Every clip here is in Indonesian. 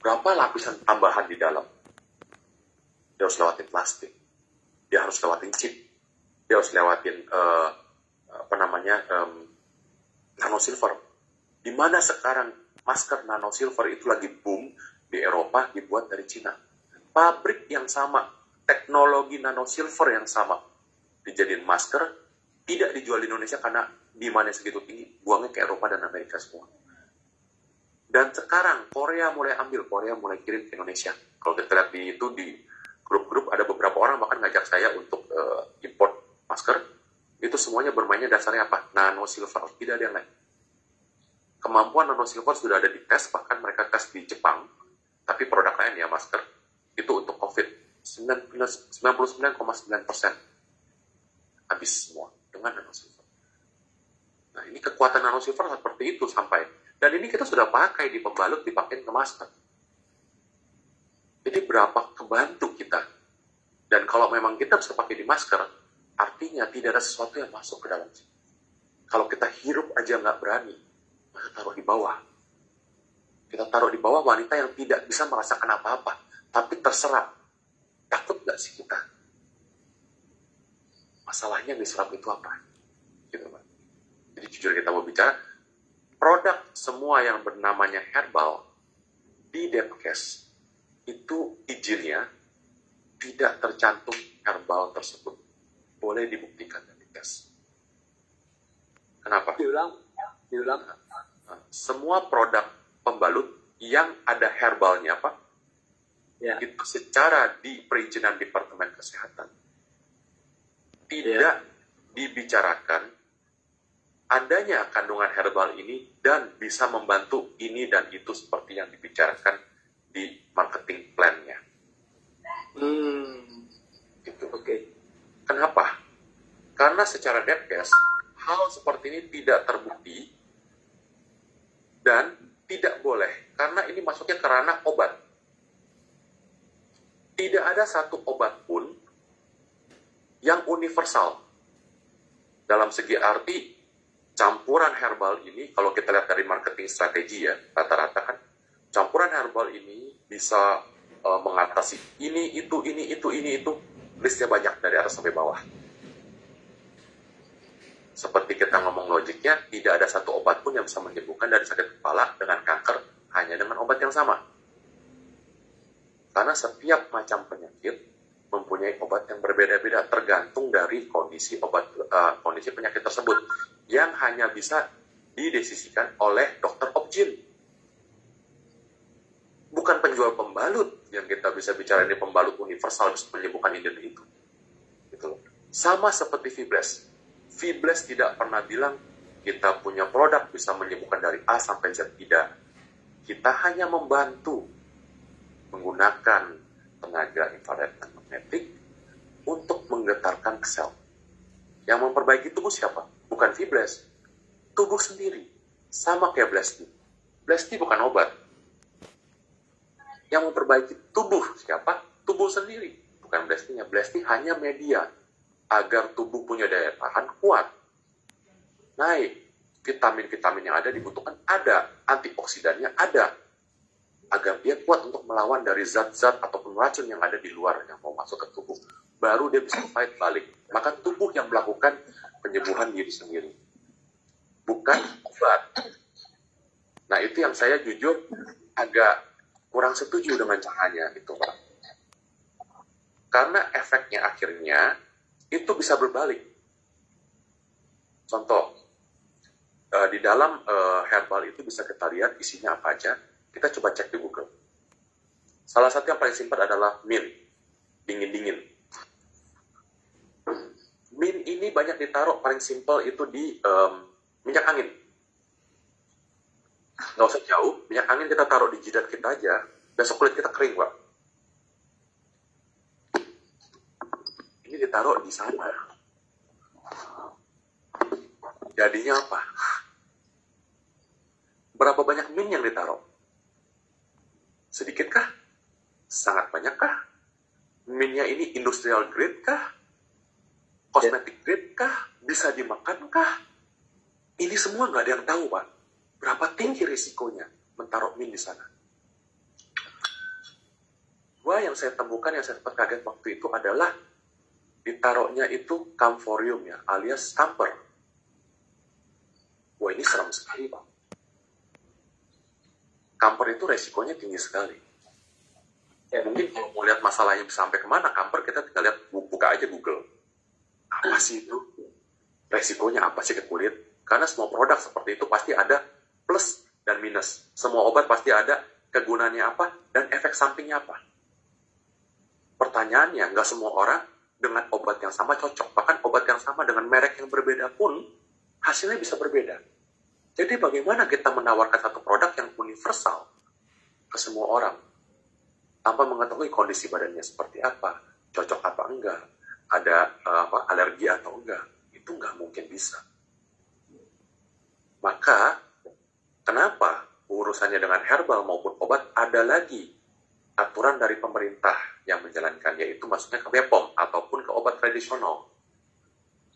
berapa lapisan tambahan di dalam. Dia harus lewatin plastik, dia harus lewatin chip, dia harus lewatin nano silver. Di mana sekarang masker nano silver itu lagi boom di Eropa, dibuat dari Cina. Pabrik yang sama, teknologi nano silver yang sama, dijadiin masker, tidak dijual di Indonesia karena demand-nya segitu tinggi, buangnya ke Eropa dan Amerika semua. Dan sekarang Korea mulai ambil, Korea mulai kirim ke Indonesia. Kalau kita lihat di grup-grup, ada beberapa orang bahkan ngajak saya untuk import masker. Itu semuanya bermainnya dasarnya apa? Nano silver, tidak ada yang lain. Kemampuan nano silver sudah ada di tes, bahkan mereka tes di Jepang. Tapi produk lain ya, masker, itu untuk COVID. 99,9% habis semua dengan nano silver. Nah, ini kekuatan nano silver seperti itu sampai. Dan ini kita sudah pakai di pembalut, dipakai ke masker. Jadi berapa kebantu kita. Dan kalau memang kita bisa pakai di masker, artinya tidak ada sesuatu yang masuk ke dalam sini. Kalau kita hirup aja nggak berani, maka taruh di bawah. Kita taruh di bawah wanita yang tidak bisa merasakan apa-apa, tapi terserap. Takut nggak sih kita? Masalahnya yang diserap itu apa? Gitu, Pak. Jadi jujur kita mau bicara, produk semua yang bernamanya herbal di Depkes itu izinnya tidak tercantum herbal tersebut. Boleh dibuktikan dan dites. Kenapa? Diulang. Semua produk pembalut yang ada herbalnya, Pak, Ya. itu secara di perizinan Departemen Kesehatan tidak dibicarakan adanya kandungan herbal ini dan bisa membantu ini dan itu seperti yang dibicarakan di marketing plan-nya. Gitu. Oke. Kenapa? Karena secara Depkes, hal seperti ini tidak terbukti dan tidak boleh, karena ini masuknya ke ranah obat. Tidak ada satu obat pun yang universal. Dalam segi arti, campuran herbal ini, kalau kita lihat dari marketing strategi ya, rata-rata kan, campuran herbal ini bisa mengatasi ini, itu, listnya banyak dari atas sampai bawah. Seperti kita ngomong logiknya, tidak ada satu obat pun yang bisa menyembuhkan dari sakit kepala dengan kanker hanya dengan obat yang sama. Karena setiap macam penyakit mempunyai obat yang berbeda-beda tergantung dari kondisi penyakit tersebut yang hanya bisa didesisikan oleh dokter objin. Bukan penjual pembalut yang kita bisa bicara ini pembalut universal bisa menyembuhkan ini dan itu. Gitu loh. Sama seperti Fibres. Fibres tidak pernah bilang kita punya produk bisa menyembuhkan dari A sampai Z. Tidak. Kita hanya membantu menggunakan tenaga infrared dan magnetik untuk menggetarkan sel. Yang memperbaiki tubuh siapa? Bukan Fibres. Tubuh sendiri. Sama kayak Blesti. Blesti bukan obat. Yang memperbaiki tubuh siapa? Tubuh sendiri. Bukan Blestinya. Blesti hanya media agar tubuh punya daya tahan kuat. Naik. Vitamin-vitamin yang ada dibutuhkan ada. Antioksidannya ada. Agar dia kuat untuk melawan dari zat-zat ataupun racun yang ada di luar yang mau masuk ke tubuh. Baru dia bisa fight balik. Maka tubuh yang melakukan penyembuhan diri sendiri. Bukan obat. Nah, itu yang saya jujur agak kurang setuju dengan caranya itu, Pak. Karena efeknya akhirnya itu bisa berbalik. Contoh, di dalam herbal itu bisa kita lihat isinya apa aja. Kita coba cek di Google. Salah satu yang paling simpel adalah mint. Dingin-dingin. Mint ini banyak ditaruh paling simpel itu di minyak angin. Nggak usah jauh, minyak angin kita taruh di jidat kita aja, besok kulit kita kering, Pak. Ini ditaruh di sana. Jadinya apa? Berapa banyak mint yang ditaruh? Sedikit kah? Sangat banyak kah? Mintnya ini industrial grade kah? Kosmetik grade kah? Bisa dimakan kah? Ini semua nggak ada yang tahu, Pak. Berapa tinggi risikonya mentaruh mint di sana? kedua yang saya temukan, yang saya sempat kaget waktu itu adalah ditaruhnya itu camphorium ya, alias camphor. Wah, ini serem sekali, Pak. Camphor itu resikonya tinggi sekali. Ya, mungkin kalau mau lihat masalahnya bisa sampai kemana, camphor kita tinggal lihat, buka aja Google. Apa sih itu? Resikonya apa sih ke kulit? Karena semua produk seperti itu pasti ada plus dan minus. Semua obat pasti ada kegunaannya apa dan efek sampingnya apa. Pertanyaannya, nggak semua orang dengan obat yang sama cocok. Bahkan obat yang sama dengan merek yang berbeda pun hasilnya bisa berbeda. Jadi bagaimana kita menawarkan satu produk yang universal ke semua orang tanpa mengetahui kondisi badannya seperti apa, cocok apa enggak, ada alergi atau enggak, itu nggak mungkin bisa. Maka kenapa urusannya dengan herbal maupun obat ada lagi aturan dari pemerintah yang menjalankan, yaitu maksudnya ke BPOM ataupun ke obat tradisional.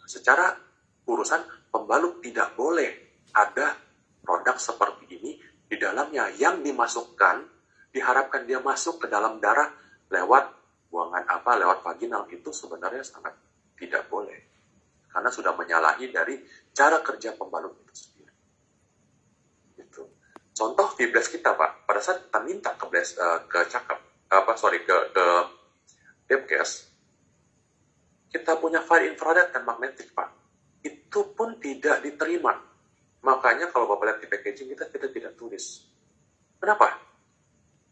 Secara urusan pembalut tidak boleh ada produk seperti ini di dalamnya yang dimasukkan, diharapkan dia masuk ke dalam darah lewat buangan lewat vaginal, itu sebenarnya sangat tidak boleh. Karena sudah menyalahi dari cara kerja pembalut itu sendiri. Gitu. Contoh Fibres kita, Pak, pada saat kita minta ke Depkes, kita punya file infrared dan magnetik, Pak. Itu pun tidak diterima. Makanya kalau Bapak lihat di packaging kita tidak tulis. Kenapa?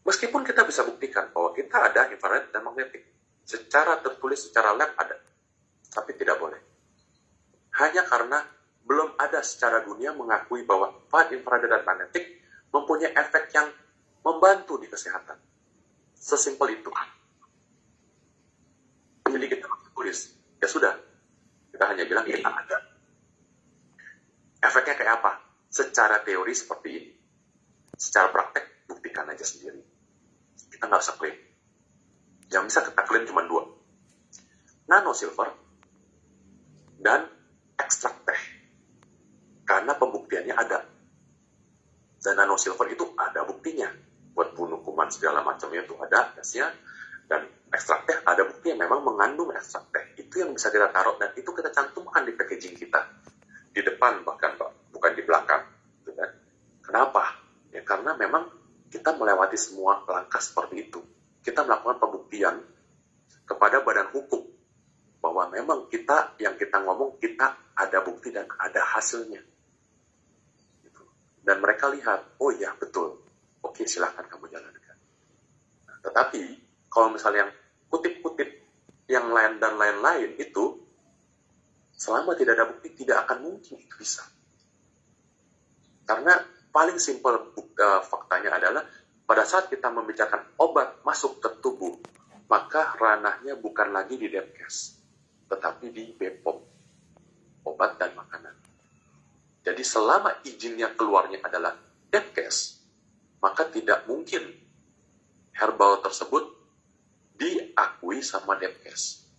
Meskipun kita bisa buktikan bahwa kita ada infrared dan magnetik. Secara tertulis, secara lab ada. Tapi tidak boleh. Hanya karena belum ada secara dunia mengakui bahwa file infrared dan magnetik mempunyai efek yang membantu di kesehatan. Sesimpel itu. Jadi kita tulis. Ya sudah. Kita hanya bilang kita ada. Efeknya kayak apa? Secara teori seperti ini. Secara praktek, buktikan aja sendiri. Kita nggak usah klaim. Yang bisa kita klaim cuma dua. Nano silver dan ekstrak teh. Karena pembuktiannya ada. Dan nano silver itu ada buktinya. Buat bunuh kuman segala macamnya itu ada gasnya. Dan ekstrak teh ada bukti yang memang mengandung ekstrak teh. Itu yang bisa kita taruh dan itu kita cantumkan di packaging kita. Di depan bahkan, Pak, bukan di belakang. Gitu kan? Kenapa? Ya karena memang kita melewati semua langkah seperti itu. Kita melakukan pembuktian kepada badan hukum bahwa memang kita, yang kita ngomong, kita ada bukti dan ada hasilnya. Gitu. Dan mereka lihat, oh ya betul, oke silahkan kamu jalankan. Nah, tetapi kalau misalnya yang kutip-kutip yang lain dan lain-lain itu, selama tidak ada bukti, tidak akan mungkin itu bisa. Karena paling simpel faktanya adalah, pada saat kita membicarakan obat masuk ke tubuh, maka ranahnya bukan lagi di Depkes, tetapi di BPOM, obat dan makanan. Jadi selama izinnya keluarnya adalah Depkes, maka tidak mungkin herbal tersebut diakui sama Depkes.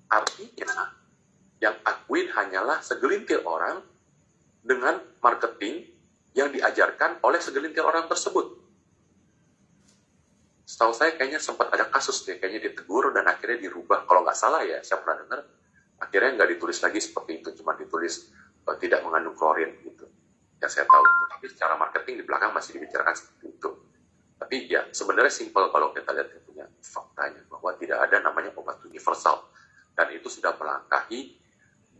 Artinya, yang akuin hanyalah segelintir orang dengan marketing yang diajarkan oleh segelintir orang tersebut. Setahu saya kayaknya sempat ada kasus deh, kayaknya ditegur dan akhirnya dirubah. Kalau nggak salah ya, saya pernah dengar, akhirnya nggak ditulis lagi seperti itu, cuma ditulis tidak mengandung klorin gitu. Ya saya tahu, tapi secara marketing di belakang masih dibicarakan seperti itu. Tapi ya sebenarnya simpel kalau kita lihat punya faktanya, bahwa tidak ada namanya obat universal. Dan itu sudah melangkahi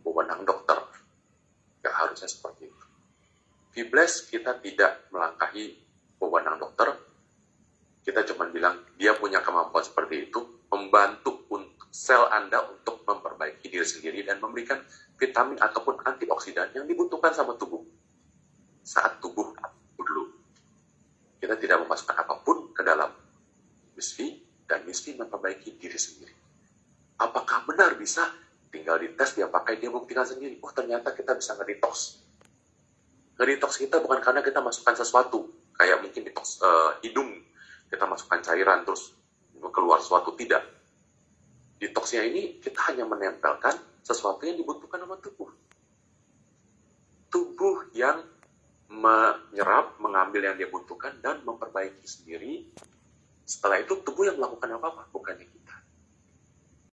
wewenang dokter. Nggak harusnya seperti itu. Fibres kita tidak melangkahi wewenang dokter. Kita cuma bilang dia punya kemampuan seperti itu, membantu untuk sel Anda untuk memperbaiki diri sendiri dan memberikan vitamin ataupun antioksidan yang dibutuhkan sama tubuh saat tubuh dulu. Kita tidak memasukkan apapun ke dalam misfi dan misfi memperbaiki diri sendiri. Apakah benar bisa? Tinggal dites, dia pakai, dia buktikan sendiri. Oh ternyata kita bisa ngedetox. Ngedetox kita bukan karena kita masukkan sesuatu, kayak mungkin detox hidung, kita masukkan cairan terus keluar sesuatu, tidak. Detoxnya ini kita hanya menempelkan sesuatu yang dibutuhkan sama tubuh. Tubuh yang menyerap, mengambil yang dia butuhkan dan memperbaiki sendiri Setelah itu tubuh yang melakukan apa-apa, bukannya kita.